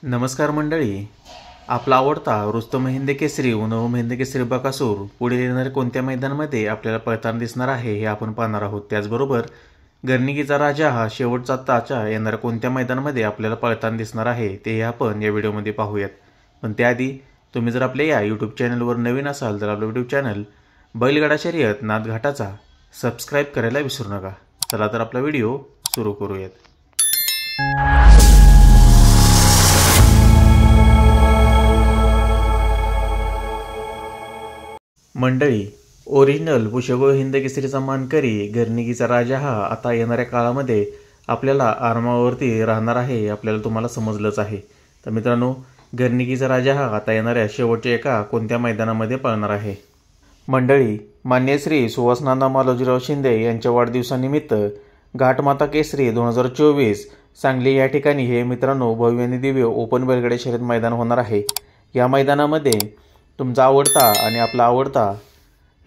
नमस्कार मंडळी, आपला आवडता रुस्तम हिंद केसरी व नवम हिंद केसरी बकासूर पुढे येणाऱ्या कोणत्या मैदानामध्ये आपल्याला पळताना दिसणार आहे हे आपण पाहणार आहोत। त्याचबरोबर गर्निकीचा राजा हा शेवटचा ताचा येणाऱ्या कोणत्या मैदानामध्ये आपल्याला पळताना दिसणार आहे ते आपण या व्हिडिओमध्ये पाहूयात। पण त्याआधी तुम्ही जर आपल्या या यूट्यूब चॅनलवर नवीन असाल तर आपलं यूट्यूब चॅनल बैलगाडा शर्यत नादघाटाचा सबस्क्राईब करायला विसरू नका। चला तर आपला व्हिडिओ सुरू करूयात। मंडळी, ओरिजिनल पुशेगो हिंद केसरीचा मानकरी गर्निकीचा राजा हा आता येणाऱ्या काळामध्ये आपल्याला आरामावरती राहणार आहे आपल्याला तुम्हाला समजलंच आहे। तर मित्रांनो, गर्निकीचा राजा हा आता येणाऱ्या शेवटच्या एका कोणत्या मैदानामध्ये पळणार आहे। मंडळी, मान्य श्री सुहासनाना मालोजीराव शिंदे यांच्या वाढदिवसानिमित्त घाटमाता केसरी 2024 सांगली या ठिकाणी हे मित्रांनो भव्य आणि दिव्य ओपन बैलगाडा शर्यत मैदान होणार आहे। या मैदानामध्ये तुमचा आवडता आणि आपला आवडता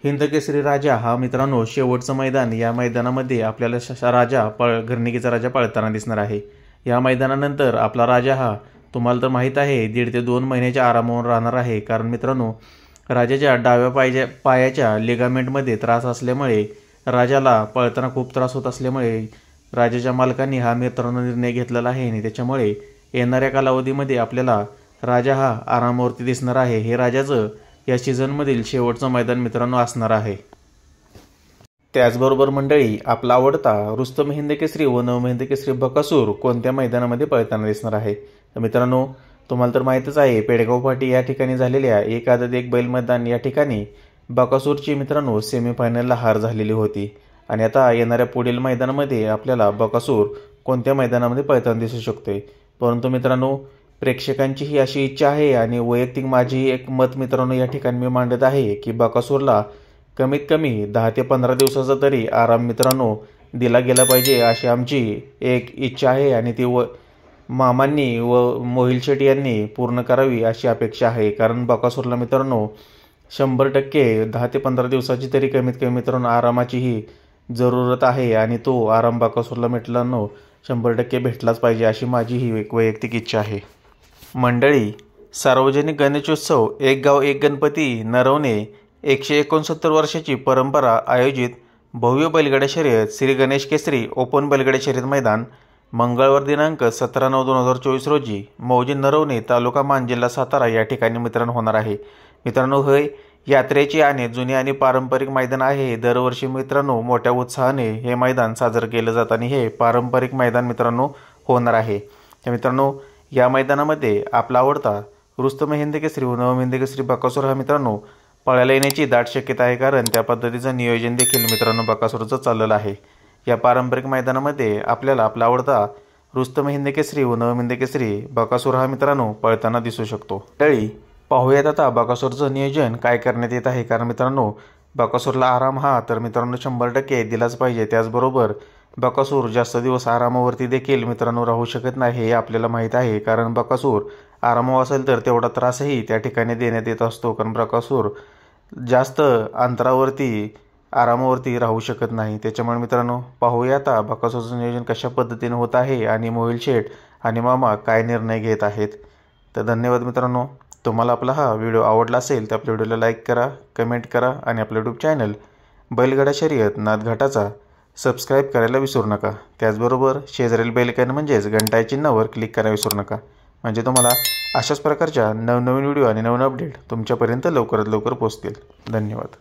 हिंद केसरी राजा हा मित्रांनो शेवटचं मैदान या मैदानामध्ये आपल्याला गर्निकीचा राजा पळताना दिसणार आहे। या मैदानानंतर आपला राजा हा तुम्हाला तर माहीत आहे 1.5 ते 2 महिन्याच्या आरामावर राहणार आहे। कारण मित्रांनो, राजाच्या डाव्या पायाच्या लिगामेंटमध्ये त्रास असल्यामुळे राजाला पळताना खूप त्रास होत असल्यामुळे राजाच्या मालकांनी हा मित्रांनो निर्णय घेतलेला आहे आणि त्याच्यामुळे येणाऱ्या कालावधीमध्ये आपल्याला राजा हा आरामावरती दिसणार आहे। हे राजाचं या सीझनमधील शेवटचं मैदान मित्रांनो असणार आहे। त्याचबरोबर मंडळी, आपला आवडता रुस्तम हिंद केसरी व नवम हिंद केसरी बकासूर कोणत्या मैदानामध्ये पळताना दिसणार आहे। तर मित्रांनो, तुम्हाला तर माहीतच आहे पेडगाव पाटी या ठिकाणी झालेल्या 1 आदत 1 बैल मैदान या ठिकाणी बकासूरची मित्रांनो सेमीफायनलला हार झालेली होती आणि आता येणाऱ्या पुढील मैदानामध्ये आपल्याला बकासूर कोणत्या मैदानामध्ये पळताना दिसू शकते। परंतु मित्रांनो, प्रेक्षकांची ही अशी इच्छा आहे आणि वैयक्तिक माझी एक मत मित्रांनो या ठिकाणी मी मांडत आहे की बकासूरला कमीत कमी 10 ते 15 दिवसाचा तरी आराम मित्रांनो दिला गेला पाहिजे अशी आमची एक इच्छा आहे आणि ती मामांनी व मोहिल शेट्टी यांनी पूर्ण करावी अशी अपेक्षा आहे। कारण बकासूरला मित्रांनो 100% 10 ते 15 दिवसाची तरी कमीत कमी मित्रांनो आरामाची ही जरूरत आहे आणि तो आराम बकासूरला मित्रांनो 100% भेटलाच पाहिजे अशी माझी ही एक वैयक्तिक इच्छा आहे। मंडळी, सार्वजनिक गणेशोत्सव एक गाव एक गणपती नरवणे 169 वर्षाची परंपरा आयोजित भव्य बैलगाडा शर्यत श्री गणेश केसरी ओपन बैलगाडा शर्यत मैदान मंगळवार दिनांक 17/9/2024 रोजी मौजे नरवणे तालुका मान जिल्हा सातारा या ठिकाणी मित्रांनो होणार आहे। मित्रांनो, हे यात्रेची आणि जुनी आणि पारंपरिक मैदान आहे। दरवर्षी मित्रांनो मोठ्या उत्साहाने हे मैदान साजरं केलं जातं आणि हे पारंपरिक मैदान मित्रांनो होणार आहे। तर मित्रांनो, या मैदानामध्ये आपला आवडता रुस्तम हिंद केसरी व नवम हिंद केसरी बकासूर हा मित्रांनो पळायला येण्याची दाट शक्यता आहे। कारण त्या पद्धतीचं नियोजन देखील मित्रांनो बकासूरचं चाललेलं आहे। या पारंपरिक मैदानामध्ये आपल्याला आपला आवडता रुस्तम हिंद केसरी व नवम हिंद केसरी बकासूर हा मित्रांनो पळताना दिसू शकतो। तरी पाहूयात आता बकासूरचं नियोजन काय करण्यात येत आहे। कारण मित्रांनो, बकासूरला आराम हा तर मित्रांनो 100% दिलाच पाहिजे। त्याचबरोबर बकासूर जास्त दिवस आरामावरती देखील मित्रांनो राहू शकत नाही हे आपल्याला माहीत आहे। कारण बकासूर आरामावर असेल तर तेवढा त्रासही त्या ठिकाणी देण्यात येत असतो। कारण बकासूर जास्त अंतरावरती आरामावरती राहू शकत नाही। त्याच्यामुळे मित्रांनो, पाहूया आता बकासूरचं नियोजन कशा पद्धतीने होत आहे आणि मोहिल शेठ आणि मामा काय निर्णय घेत आहेत। तर धन्यवाद मित्रांनो। तुम्हाला आपला हा व्हिडिओ आवडला असेल तर आपल्या व्हिडिओला लाईक करा, कमेंट करा आणि आपलं यूट्यूब चॅनल बैलगाडा शर्यत नादघाटाचा सबस्क्राईब करायला विसरू नका। त्याचबरोबर शेजारील बेल आयकॉन म्हणजेच घंटा चिन्हावर क्लिक करायला विसरू नका, म्हणजे तुम्हाला अशाच प्रकारच्या नवनवीन व्हिडिओ आणि नवीन अपडेट तुमच्यापर्यंत लवकरात लवकर पोहोचतील। धन्यवाद।